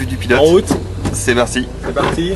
vue du pilote. En route. C'est parti. C'est parti.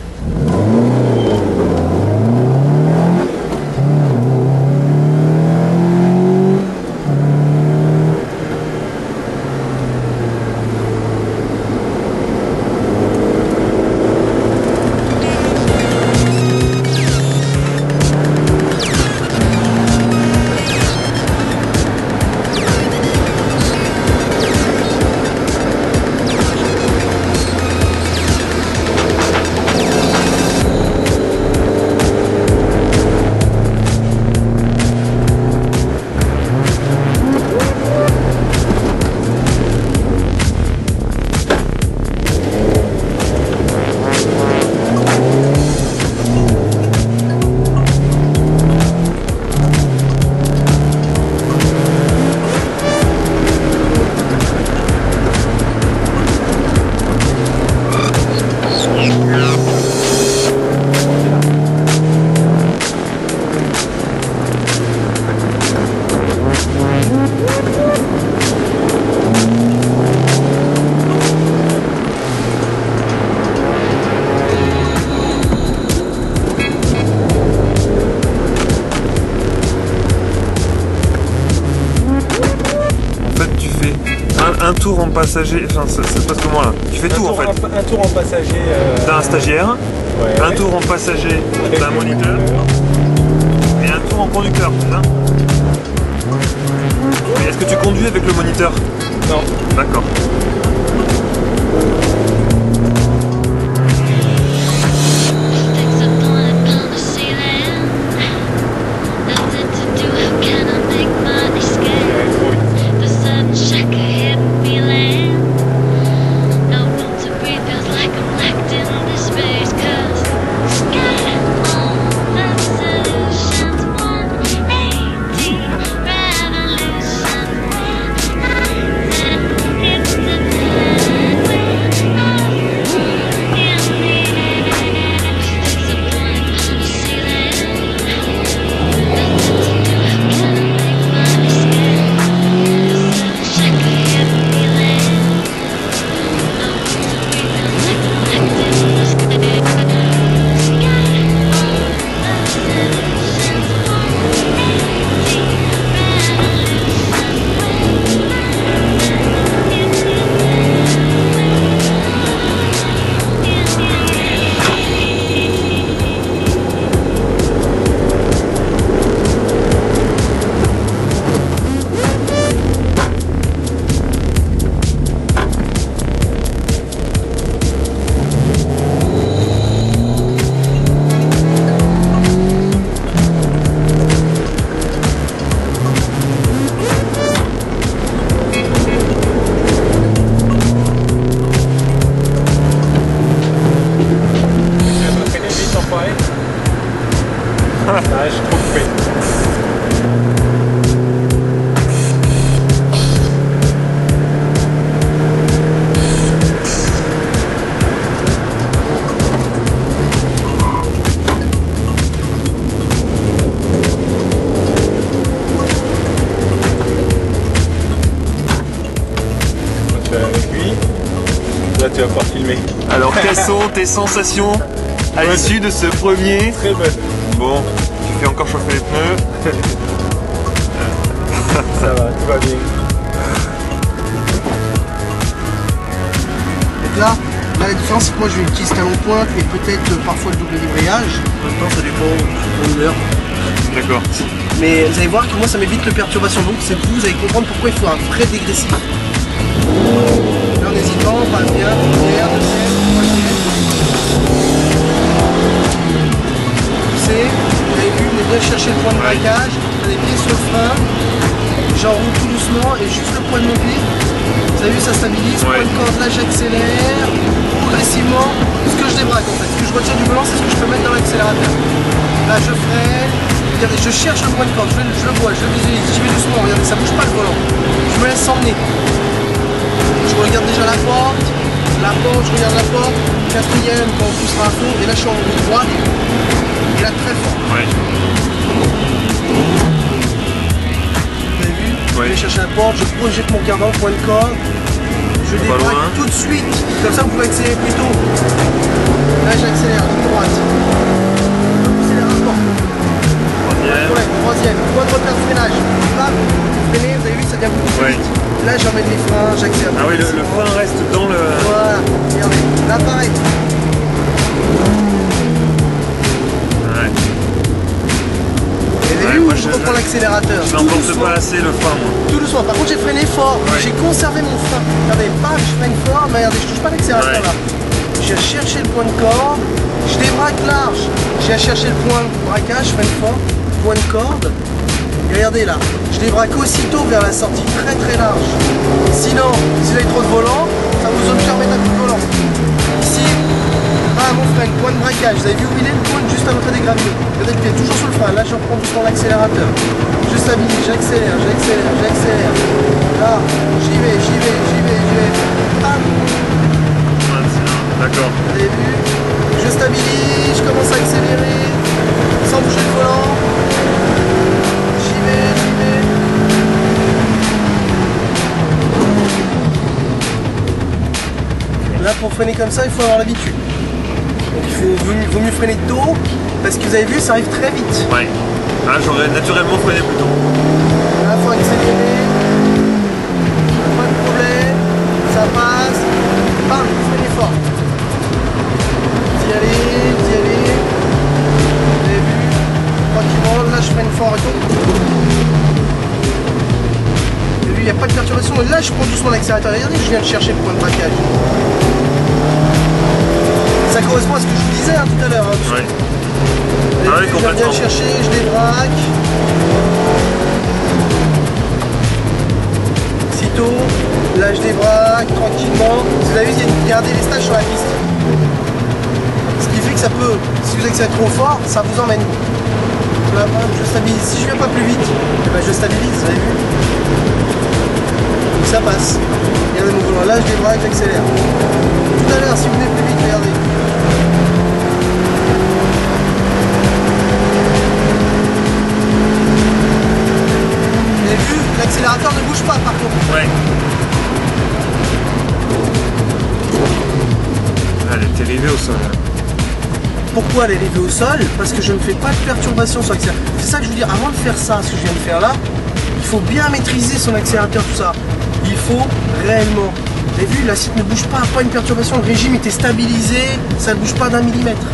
Un tour en passager, enfin ça se passe comment là? Tu fais tout en fait. Un tour en passager d'un stagiaire, ouais. Un tour en passager d'un moniteur et un tour en conducteur, c'est ça? Et est-ce que tu conduis avec le moniteur? Non. D'accord. Je suis trop coupé. Tu vas avec lui. Là, tu vas pouvoir filmer. Alors, quelles sont tes sensations à l'issue de ce premier? Très bonne. Bon, tu fais encore chauffer les pneus. Ça va, tout va bien. Donc là, la différence c'est que moi je vais utiliser talon pointe et peut-être parfois le double débrayage. En même temps ça dépend de l'heure. D'accord. Mais vous allez voir que moi ça m'évite de perturbation. Donc c'est vous allez comprendre pourquoi il faut un vrai dégressif. Là en hésitant, pas bien, première, deuxième, troisième. Poussez, vous avez vu, venez bien chercher le point de braquage, vous les pieds sur le frein. J'enroule tout doucement et juste le poids de mon pied. Vous avez vu, ça stabilise, point de corde, là j'accélère progressivement. Ce que je débraque en fait, ce que je retire du volant, c'est ce que je peux mettre dans l'accélérateur. Là je freine, regardez, je cherche le point de corde, je le vois, je le visualise, j'y vais doucement, regardez, ça bouge pas le volant. Je me laisse s'emmener. Je regarde déjà la porte, je regarde la porte, quatrième quand on poussera à fond, et là je suis en roue droite, et là très fort. Vous avez vu? Je vais chercher la porte, je projette mon cadran, point de corde, Je Pas débraque loin. tout de suite, comme ça vous pouvez accélérer plus tôt. Là j'accélère, ligne droite. Je vais pousser les rapports. Troisième. Ouais, troisième, point de repère de freinage. Bam, freinez, vous avez vu, ça devient beaucoup plus Ouais. vite. Là j'emmène les freins, j'accélère. Ah oui, le frein reste dans le... Voilà, regardez, là pareil. Ouais. Et vous avez Ouais, vu moi, où je reprends l'accélérateur. Je Tout n'emporte doucement. pas assez le frein, moi. Tout doucement, par contre j'ai freiné fort, Ouais. j'ai conservé mon frein. Regardez, bam, je freine fort, mais regardez, je touche pas l'accélérateur Ouais. là. J'ai cherché le point de corde, je débraque large, j'ai cherché le point de braquage, je freine fort, point de corde. Et regardez là, je débraque aussitôt vers la sortie très très large. Sinon, si vous avez trop de volant, ça vous zone jamais d'un coup de volant. Ici, bam, on freine, point de braquage, vous avez vu où il est le point juste à l'entrée des graviers. Regardez le pied toujours sur le frein, là je reprends doucement l'accélérateur. Je stabilise, j'accélère, j'accélère, j'accélère. Là, j'y vais, j'y vais, j'y vais, j'y vais. Bam, D'accord. vous avez vu? Je stabilise, je commence à accélérer, sans bouger le volant. J'y vais, j'y vais. Là, pour freiner comme ça, il faut avoir l'habitude. Donc il vaut mieux freiner tôt, parce que vous avez vu, ça arrive très vite. Ouais. Ah, j'aurais naturellement freiné plus tôt. Là, il faut accélérer. Pas de problème. Ça passe. Bam, freinez fort. Vous y allez, vous y allez. Vous avez vu. Tranquillement, là je freine fort et tout. Vous avez vu, il n'y a pas de perturbation. Et là, je prends doucement l'accélérateur. Regardez, je viens de chercher le point de braquage. Ça correspond à ce que je vous disais hein, tout à l'heure. Hein, Ouais. je Ah oui, viens complètement. de chercher, je débraque. Sitôt, là je débraque tranquillement. Vous avez vu, il y a une gardée les stages sur la piste. Ce qui fait que ça peut, si vous accélérez trop fort, ça vous emmène. Là, je stabilise. Si je viens pas plus vite, eh ben, je stabilise, vous avez vu. Donc ça passe. Regardez mon volant, là je débraque, j'accélère. Tout à l'heure, si vous venez plus vite, regardez. Vous avez vu, l'accélérateur ne bouge pas par contre. Ouais. Ah, elle est arrivée au sol. Pourquoi elle est élevée au sol? Parce que je ne fais pas de perturbation sur l'accélérateur. C'est ça que je veux dire, avant de faire ça, ce que je viens de faire là, il faut bien maîtriser son accélérateur, tout ça. Il faut réellement. Vous avez vu, l'acier ne bouge pas une perturbation, le régime était stabilisé, ça ne bouge pas d'1 millimètre.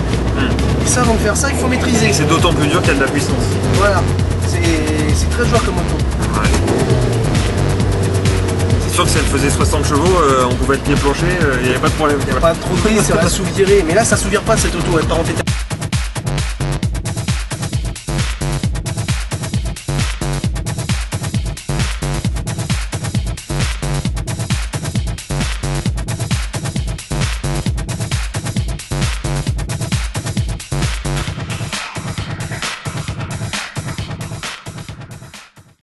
Et ça, avant de faire ça, il faut maîtriser. Et c'est d'autant plus dur qu'il y a de la puissance. Voilà, c'est très joueur comme moto. Ouais. C'est sûr que si elle faisait 60 chevaux, on pouvait être pied planché, il n'y avait pas de problème. Pas trop de prise, ça va sous-virer. Mais là, ça ne sous-vire pas cette auto, elle part en tétard.